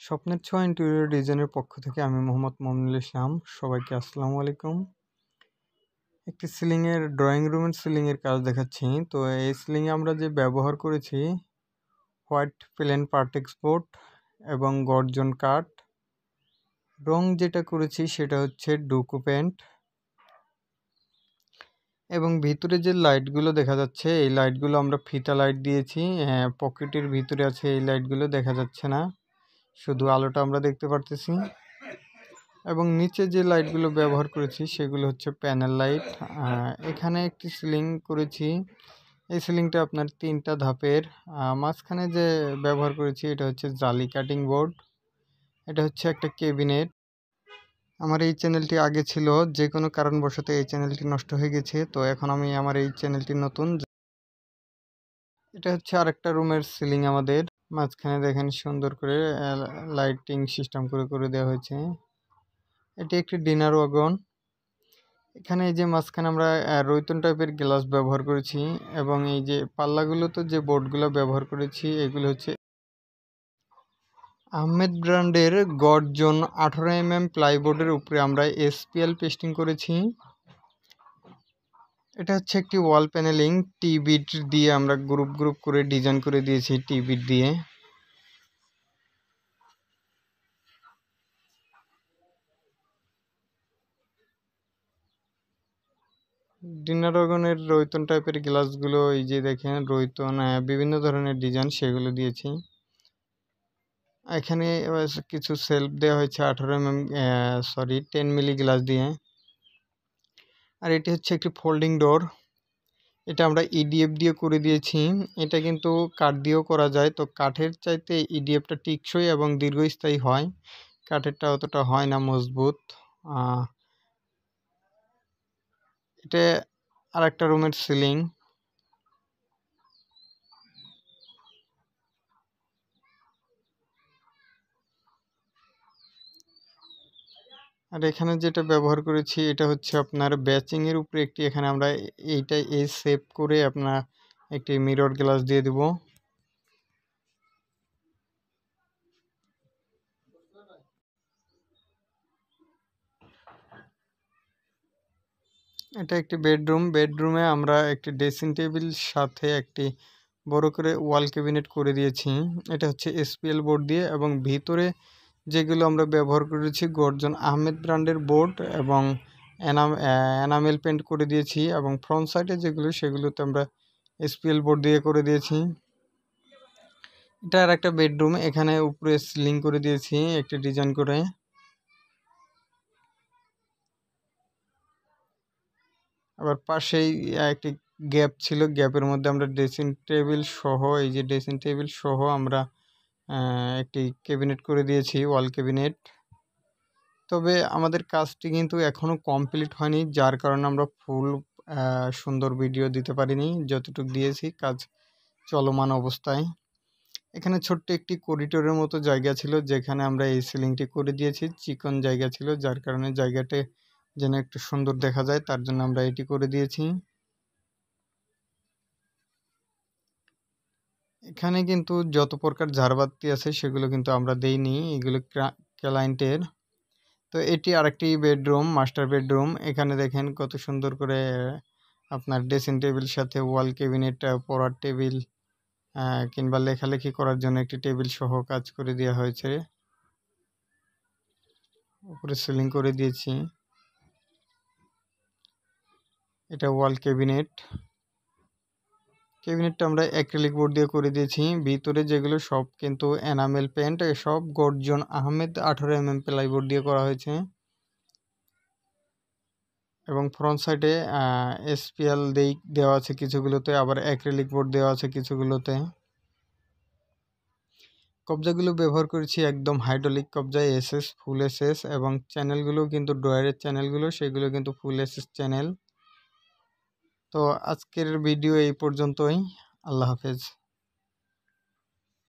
স্বপ্নের ছোঁয়া ইন্টেরিয়র ডিজাইনের পক্ষ থেকে আমি মোহাম্মদ মমিনুল ইসলাম। সবাইকে আসসালামু আলাইকুম। একটি সিলিংয়ের ড্রয়িং রুমের সিলিংয়ের কাজ দেখাচ্ছি। তো এই সিলিংয়ে আমরা যে ব্যবহার করেছি হোয়াইট প্লেন পার্টেক্স বোর্ড এবং গর্জন কাঠ। রং যেটা করেছি সেটা হচ্ছে ডুকো পেন্ট এবং ভিতরে যে লাইটগুলো দেখা যাচ্ছে এই লাইটগুলো আমরা ফিতা লাইট দিয়েছি। পকেটের ভিতরে আছে এই লাইটগুলো দেখা যাচ্ছে না, শুধু আলোটা আমরা দেখতে পারতেছি। এবং নিচে যে লাইটগুলো ব্যবহার করেছি সেগুলো হচ্ছে প্যানেল লাইট। এখানে একটি সিলিং করেছি। এই সিলিংটা আপনার 3টা ধাপের। মাঝখানে যে ব্যবহার করেছি এটা হচ্ছে জালি কাটিং বোর্ড। এটা হচ্ছে একটা ক্যাবিনেট। আমার এই চ্যানেলটি আগে ছিল, যে কোনো কারণবশত এই চ্যানেলটি নষ্ট হয়ে গেছে, তো এখন আমি আমার এই চ্যানেলটি নতুন। এটা হচ্ছে আরেকটা রুমের সিলিং আমাদের। মাঝখানে দেখেন সুন্দর করে লাইটিং সিস্টেম করে দেওয়া হয়েছে। এটি একটি ডিনার ওয়াগন। এখানে এই যে মাঝখানে আমরা রয়তন টাইপের গ্লাস ব্যবহার করেছি এবং এই যে পাল্লাগুলোতে যে বোর্ডগুলো ব্যবহার করেছি এগুলো হচ্ছে আহমেদ ব্র্যান্ডের গর্জন 18mm প্লাইবোর্ডের উপরে আমরা SPL পেস্টিং করেছি। এটা হচ্ছে একটি ওয়াল প্যানেলিং টি-বিট দিয়ে আমরা গ্রুপ করে ডিজাইন করে দিয়েছি টি-বিট দিয়ে। ডিনার ওয়াগনের রয়তন টাইপের গ্লাসগুলো এই যে দেখেন রয়তন বিভিন্ন ধরনের ডিজাইন সেগুলো দিয়েছি। এখানে কিছু সেলফ দেওয়া হয়েছে 10 মিলি গ্লাস দিয়ে। আর এটি হচ্ছে একটি ফোল্ডিং ডোর। এটা আমরা EDF দিয়ে করে দিয়েছি। এটা কিন্তু কাঠ দিয়েও করা যায়, তো কাঠের চাইতে EDFটা টিকসই এবং দীর্ঘস্থায়ী হয়, কাঠেরটা অতটা হয় না মজবুত। এটা আর একটা রুমের সিলিং। আর এখানে যেটা ব্যবহার করেছি এটা হচ্ছে আপনার ব্যাচিংয়ের উপরে একটি, এখানে আমরা এই শেপ করে আপনার একটি মিরর গ্লাস দিয়ে দেব। এটা একটি বেডরুমে আমরা একটি ড্রেসিং টেবিল সাথে একটি বড় করে ওয়াল ক্যাবিনেট করে দিয়েছি। এটা হচ্ছে SPL বোর্ড দিয়ে এবং ভিতরে যেগুলো আমরা ব্যবহার করেছি গর্জন আহমেদ ব্র্যান্ডের বোর্ড এবং এনামেল পেন্ট করে দিয়েছি এবং ফ্রন্ট সাইডে যেগুলো সেগুলোতে আমরা SPL বোর্ড দিয়ে করে দিয়েছি। এটা আর একটা বেডরুম, এখানে উপরে সিলিং করে দিয়েছি একটি ডিজাইন করে। আবার পাশেই একটি গ্যাপ ছিল, গ্যাপের মধ্যে আমরা ড্রেসিং টেবিল সহ আমরা একটি ক্যাবিনেট করে দিয়েছি, ওয়াল ক্যাবিনেট। তবে আমাদের কাজটি কিন্তু এখনও কমপ্লিট হয়নি, যার কারণে আমরা ফুল সুন্দর ভিডিও দিতে পারিনি। যতটুকু দিয়েছি কাজ চলমান অবস্থায়। এখানে ছোট্ট একটি করিডোরের মতো জায়গা ছিল যেখানে আমরা এই সিলিংটি করে দিয়েছি। চিকন জায়গা ছিল, যার কারণে জায়গাটা যেন একটু সুন্দর দেখা যায়, তার জন্য আমরা এটি করে দিয়েছি। এখানে কিন্তু যত প্রকার ঝাড়বাতি আছে সেগুলো কিন্তু আমরা দেইনি, এগুলো ক্লায়েন্টের। তো এটি আরেকটি বেডরুম, মাস্টার বেডরুম। এখানে দেখেন কত সুন্দর করে আপনার ড্রেসিং টেবিল সাথে ওয়াল ক্যাবিনেট, পড়ার টেবিল কিংবা লেখালেখি করার জন্য একটি টেবিল সহ কাজ করে দেওয়া হয়েছে। উপরে সিলিং করে দিয়েছি। এটা ওয়াল ক্যাবিনেটটা আমরা অ্যাক্রিলিক বোর্ড দিয়ে করে দিয়েছি। ভিতরে যেগুলো সব কিন্তু এনামেল পেন্ট, সব গর্জন আহমেদ 18mm প্লাইবোর্ড দিয়ে করা হয়েছে এবং ফ্রন্ট সাইডে SPL দেওয়া আছে কিছুগুলোতে, আবার অ্যাক্রিলিক বোর্ড দেওয়া আছে কিছুগুলোতে। কবজাগুলো ব্যবহার করেছি একদম হাইড্রোলিক কবজা, ফুল SS এবং চ্যানেলগুলো কিন্তু ড্রয়ারের চ্যানেলগুলো সেগুলো কিন্তু ফুল SS চ্যানেল। তো আজকের ভিডিও এই পর্যন্তই। আল্লাহ হাফেজ।